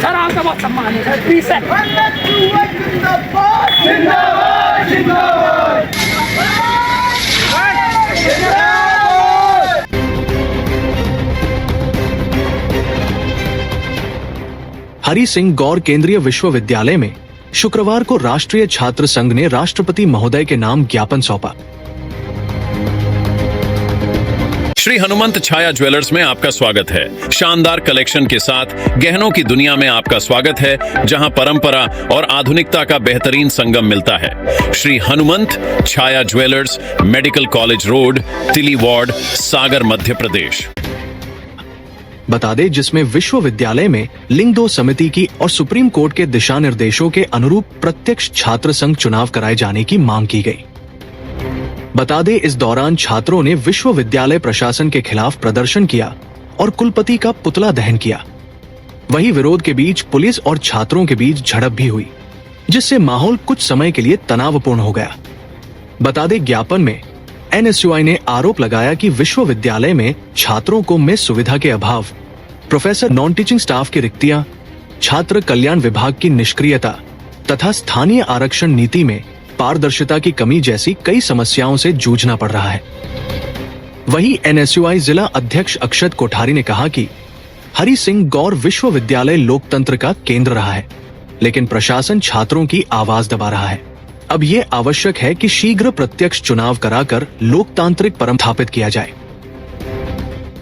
Sir आपका बहुत सम्मान है sir, please sir. Hari Singh Gour केंद्रीय विश्वविद्यालय में शुक्रवार को राष्ट्रीय छात्र संघ ने राष्ट्रपति महोदय के नाम ज्ञापन सौंपा। श्री हनुमंत छाया ज्वेलर्स में आपका स्वागत है। शानदार कलेक्शन के साथ गहनों की दुनिया में आपका स्वागत है, जहां परंपरा और आधुनिकता का बेहतरीन संगम मिलता है। श्री हनुमंत छाया ज्वेलर्स, मेडिकल कॉलेज रोड, तिली वार्ड, सागर, मध्य प्रदेश। बता दें, जिसमें विश्वविद्यालय में लिंग 2 समिति की और सुप्रीम कोर्ट के दिशा निर्देशों के अनुरूप प्रत्यक्ष छात्र संघ चुनाव कराए जाने की मांग की गई। बता दें, इस दौरान छात्रों ने विश्वविद्यालय प्रशासन के खिलाफ प्रदर्शन किया और कुलपति का पुतला दहन किया। वहीं विरोध के बीच पुलिस और छात्रों के बीच झड़प भी हुई, जिससे माहौल कुछ समय के लिए तनावपूर्ण हो गया। बता दें, ज्ञापन में एनएसयूआई ने आरोप लगाया कि विश्वविद्यालय में छात्रों को मेस सुविधा के अभाव, प्रोफेसर, नॉन टीचिंग स्टाफ की रिक्तियां, छात्र कल्याण विभाग की निष्क्रियता तथा स्थानीय आरक्षण नीति में पारदर्शिता की कमी जैसी कई समस्याओं से जूझना पड़ रहा है। वहीं एनएसयूआई जिला अध्यक्ष अक्षत कोठारी ने कहा कि हरि सिंह गौर विश्वविद्यालय लोकतंत्र का केंद्र रहा है, लेकिन प्रशासन छात्रों की आवाज दबा रहा है। अब ये आवश्यक है कि शीघ्र प्रत्यक्ष चुनाव कराकर लोकतांत्रिक परंपरा स्थापित किया जाए।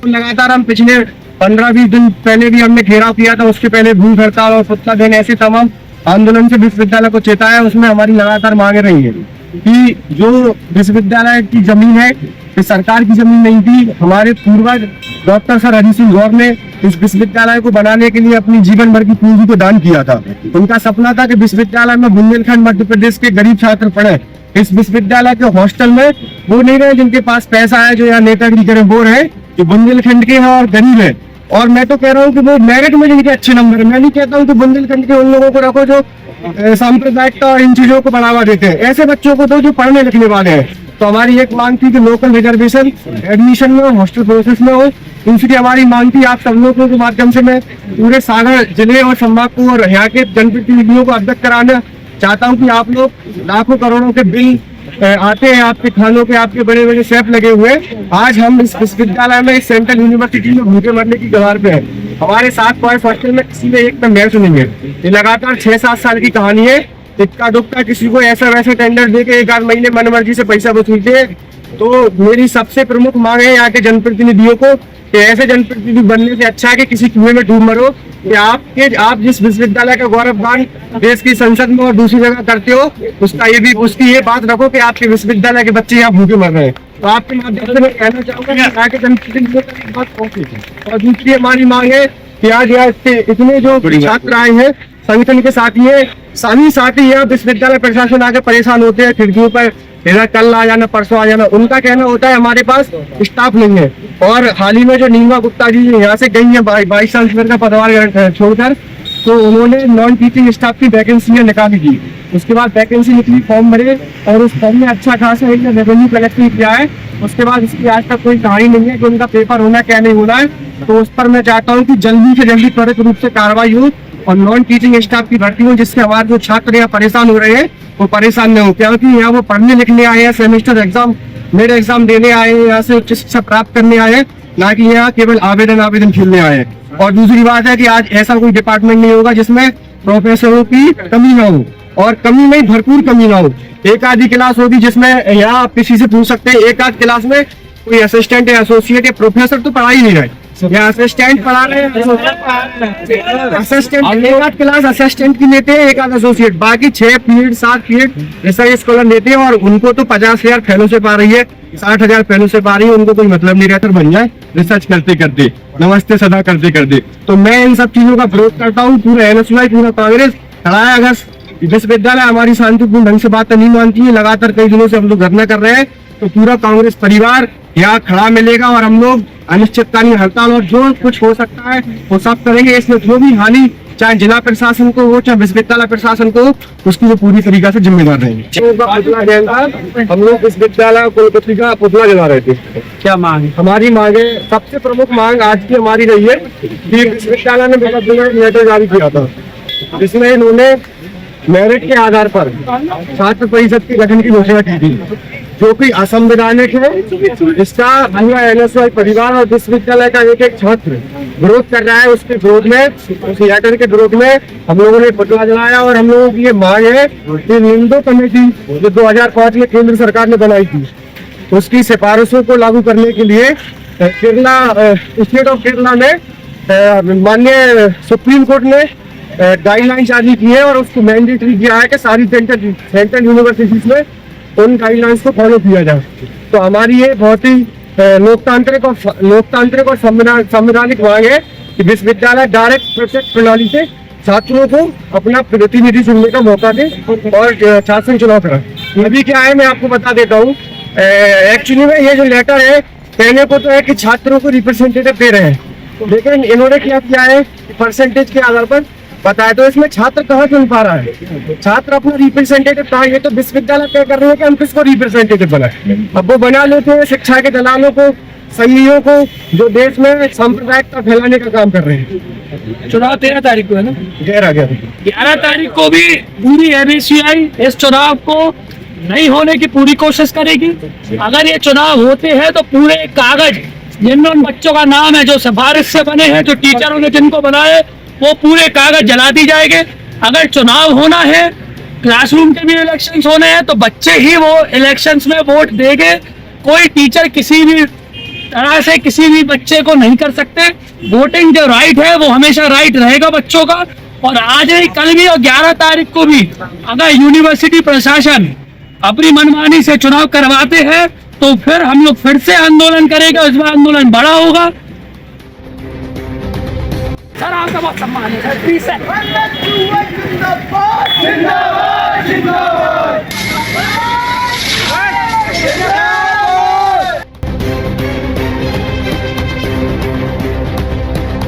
लगातार हम पिछले 15-20 दिन पहले भी हमने घेराव किया था, उसके पहले भूख हड़ताल और पुतला देन ऐसे तमाम आंदोलन से विश्वविद्यालय को चेताया। उसमें हमारी लगातार मांगे रही है कि जो विश्वविद्यालय की जमीन है, ये सरकार की जमीन नहीं थी। हमारे पूर्वज डॉक्टर सर हरि सिंह गौर ने इस विश्वविद्यालय को बनाने के लिए अपनी जीवन भर की पूंजी को दान किया था। उनका सपना था कि विश्वविद्यालय में बुंदेलखंड मध्य प्रदेश के गरीब छात्र पढ़े। इस विश्वविद्यालय के हॉस्टल में वो नहीं रहे जिनके पास पैसा है, जो यहाँ नेतागिरी करे, वो रहे जो बुंदेलखंड के हैं और गरीब है। और मैं तो कह रहा हूँ कि वो मेरिट में जिनके अच्छे नंबर है। मैं नहीं कहता हूँ कि बुंदेलखंड के उन लोगों को रखो जो सांप्रदायिकता और इन चीजों को बढ़ावा देते हैं। ऐसे बच्चों को दो जो पढ़ने लिखने वाले हैं। तो हमारी एक मांग थी कि लोकल रिजर्वेशन एडमिशन में, हॉस्टल प्रोसेस में हो। दूसरी हमारी मांग थी, आप सब लोगों के माध्यम से मैं पूरे सागर जिले और संभाग को और यहाँ के जनप्रतिनिधियों को अवगत कराना चाहता हूँ कि आप लोग लाखों करोड़ों के बिल आते हैं आपके थानों पे, आपके बड़े बड़े शेफ लगे हुए। आज हम इस विश्वविद्यालय में, इस सेंट्रल यूनिवर्सिटी में भूखे मरने की कगार पे हैं। हमारे 7 पॉइंट हॉस्टल में किसी ने एक में सुनी है। ये लगातार 6-7 साल की कहानी है। इक्का दुक्का किसी को ऐसा वैसा टेंडर दे के 1 महीने मनमर्जी से पैसा वसूलते। तो मेरी सबसे प्रमुख मांग है यहाँ के जनप्रतिनिधियों को कि ऐसे जनप्रतिनिधि बनने से अच्छा है कि किसी कुएं में डूब मरो। कि आप जिस विश्वविद्यालय का गौरवगान देश की संसद में और दूसरी जगह करते हो, उसकी ये बात रखो कि आपके विश्वविद्यालय के बच्चे यहाँ भूखे मर रहे हैं। तो आपके माध्यम से मैं कहना चाहूंगा कि यहाँ के जनप्रतिनिधियों तक बात पहुंचे। और दूसरी हमारी मांग है कि आज यहाँ इतने जो छात्र आए हैं, संगठन के साथी यहाँ विश्वविद्यालय प्रशासन आके परेशान होते हैं खिड़कियों पर, इधर कल आ जाना, परसों आ जाना। उनका कहना होता है हमारे पास स्टाफ नहीं है। और हाल ही में जो नीमा गुप्ता जी यहाँ से गई है 22 साल का पदभार छोड़कर, तो उन्होंने नॉन टीचिंग स्टाफ की वैकेंसी निकाली थी। उसके बाद वैकेंसी निकली, फॉर्म भरे और उस फॉर्म में अच्छा खासा रेवेन्यू कलेक्शन किया है। उसके बाद इसकी आज तक कोई कहानी नहीं है कि उनका पेपर होना क्या नहीं होना है। तो उस पर मैं चाहता हूँ कि जल्दी से जल्दी त्वरित रूप से कार्रवाई हो और नॉन टीचिंग स्टाफ की भर्ती हो, जिससे हमारे जो छात्र यहाँ परेशान हो रहे हैं वो परेशान न हो। क्योंकि यहाँ वो पढ़ने लिखने आए हैं, सेमेस्टर एग्जाम, मेरे एग्जाम देने आए हैं, यहाँ से उच्च शिक्षा प्राप्त करने आए हैं, ना कि यहाँ केवल आवेदन खेलने आए हैं। और दूसरी बात है कि आज ऐसा कोई डिपार्टमेंट नहीं होगा जिसमें प्रोफेसरों की कमी ना हो, और कमी नहीं, भरपूर कमी ना हो। एक आधी क्लास होगी जिसमें यहाँ आप किसी से पूछ सकते हैं, एक आध क्लास में कोई असिस्टेंट या एसोसिएट या प्रोफेसर तो पढ़ा ही नहीं रहे, या असिस्टेंट पढ़ा रहे हैं। असिस्टेंट एक आध क्लास असिस्टेंट की लेते हैं, एक आध एसोसिएट, बाकी 6 पीरियड 7 पीरियड रिसर्च स्कॉलर लेते हैं। और उनको तो 50,000 फेलोशिप आ रही है, 60,000 फेलोशिप आ रही है, उनको कोई मतलब नहीं रहता बन जाए रिसर्च करते करते, नमस्ते सदा करते करते। तो मैं इन सब चीजों का विरोध करता हूँ। पूरा एनएसयूआई, पूरा कांग्रेस खड़ा है। अगर विश्वविद्यालय हमारी शांतिपूर्ण ढंग से बात नहीं मानती है, लगातार कई दिनों से हम लोग धरना कर रहे हैं, तो पूरा कांग्रेस परिवार यहाँ खड़ा मिलेगा और हम लोग अनिश्चितकालीन हड़ताल और जो कुछ हो सकता है वो सब करेंगे। इसमें जो भी हानि चाहे जिला प्रशासन को हो चाहे विश्वविद्यालय प्रशासन को हो, उसकी वो पूरी तरीके से जिम्मेदार रहेंगे। पुतला जल था, हम लोग विश्वविद्यालय कुलपति का पुतला जला रहे थे। क्या मांग? हमारी मांगे, सबसे प्रमुख मांग आज की हमारी रही है कि विश्वविद्यालय ने लेटर जारी किया था जिसमें इन्होंने मेरिट के आधार पर छात्र परिषद के गठन की घोषणा की थी, जो कि असंवैधानिक है। इसका पूरा NSY परिवार और विश्वविद्यालय का एक एक छात्र विरोध कर रहा है। उसके विरोध में, उस लेटर के विरोध में हम लोगों ने पुतला जलाया और हम लोगों की ये मांग है कि लिंगदो कमेटी जो 2005 में केंद्र सरकार ने बनाई थी, उसकी सिफारिशों को लागू करने के लिए केरला, स्टेट ऑफ केरला ने माननीय सुप्रीम कोर्ट ने गाइडलाइन जारी की है और उसको मैंडेटरी किया है कि सारी सेंट्रल यूनिवर्सिटीज में उन गाइडलाइंस को फॉलो किया जाए। तो हमारी ये बहुत ही लोकतांत्रिक और संवैधानिक मांग है कि विश्वविद्यालय डायरेक्ट प्रत्यक्ष प्रणाली से छात्रों को अपना प्रतिनिधि चुनने का मौका दे और छात्र संघ चुनाव कराए। अभी क्या है मैं आपको बता देता हूँ। एक्चुअली में ये जो लेटर है, कहने को तो है कि छात्रों को रिप्रेजेंटेटिव दे रहे हैं, लेकिन इन्होंने क्या किया है परसेंटेज के आधार पर बताया। तो इसमें छात्र कहाँ चुन पा रहा है? छात्र अपना रिप्रेजेंटेटिव कहाँ? ये तो विश्वविद्यालय तय कर रहे हैं कि हम किसको रिप्रेजेंटेटिव बनाए। अब वो बना लेते हैं शिक्षा के दलालों को, सहियों को, जो देश में सांप्रदायिकता फैलाने का काम कर रहे हैं। चुनाव 13 तारीख को है ना? 11 तारीख को भी पूरी NSY इस चुनाव को नहीं होने की पूरी कोशिश करेगी। अगर ये चुनाव होते हैं तो पूरे कागज जिनमें उन बच्चों का नाम है जो सिफारिश से बने हैं, जो टीचरों ने जिनको बनाए, वो पूरे कागज जला दी जाएंगे। अगर चुनाव होना है, क्लासरूम के भी इलेक्शंस होने हैं, तो बच्चे ही वो इलेक्शंस में वोट देंगे। कोई टीचर किसी भी तरह से किसी भी बच्चे को नहीं कर सकते। वोटिंग जो राइट है वो हमेशा राइट रहेगा बच्चों का। और आज नहीं, कल भी और 11 तारीख को भी अगर यूनिवर्सिटी प्रशासन अपनी मनमानी से चुनाव करवाते हैं तो फिर हम लोग फिर से आंदोलन करेंगे। इस बार आंदोलन बड़ा होगा। सर आपका बहुत सम्मान है sir, please sir.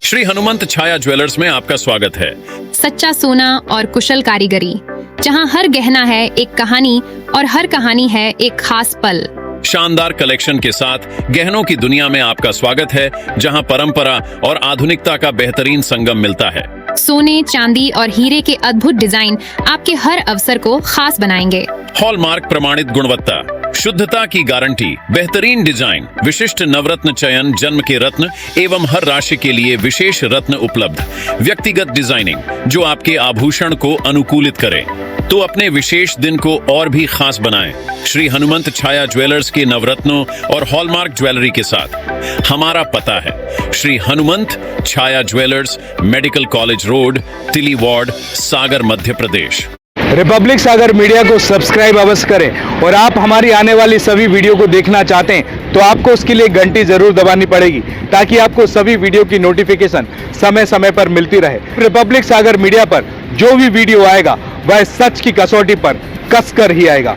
Shri Hanumant Chhaya jewellers में आपका स्वागत है। सच्चा सोना और कुशल कारीगरी, जहां हर गहना है एक कहानी और हर कहानी है एक खास पल। शानदार कलेक्शन के साथ गहनों की दुनिया में आपका स्वागत है, जहां परंपरा और आधुनिकता का बेहतरीन संगम मिलता है। सोने, चांदी और हीरे के अद्भुत डिजाइन आपके हर अवसर को खास बनाएंगे। हॉलमार्क प्रमाणित गुणवत्ता, शुद्धता की गारंटी, बेहतरीन डिजाइन, विशिष्ट नवरत्न चयन, जन्म के रत्न एवं हर राशि के लिए विशेष रत्न उपलब्ध, व्यक्तिगत डिजाइनिंग जो आपके आभूषण को अनुकूलित करे तो अपने विशेष दिन को और भी खास बनाएं। श्री हनुमंत छाया ज्वेलर्स के नवरत्नों और हॉलमार्क ज्वेलरी के साथ हमारा पता है श्री हनुमंत छाया ज्वेलर्स, मेडिकल कॉलेज रोड, तिली वार्ड, सागर, मध्य प्रदेश। रिपब्लिक सागर मीडिया को सब्सक्राइब अवश्य करें और आप हमारी आने वाली सभी वीडियो को देखना चाहते हैं तो आपको उसके लिए घंटी जरूर दबानी पड़ेगी ताकि आपको सभी वीडियो की नोटिफिकेशन समय समय पर मिलती रहे। रिपब्लिक सागर मीडिया पर जो भी वीडियो आएगा वह सच की कसौटी पर कसकर ही आएगा।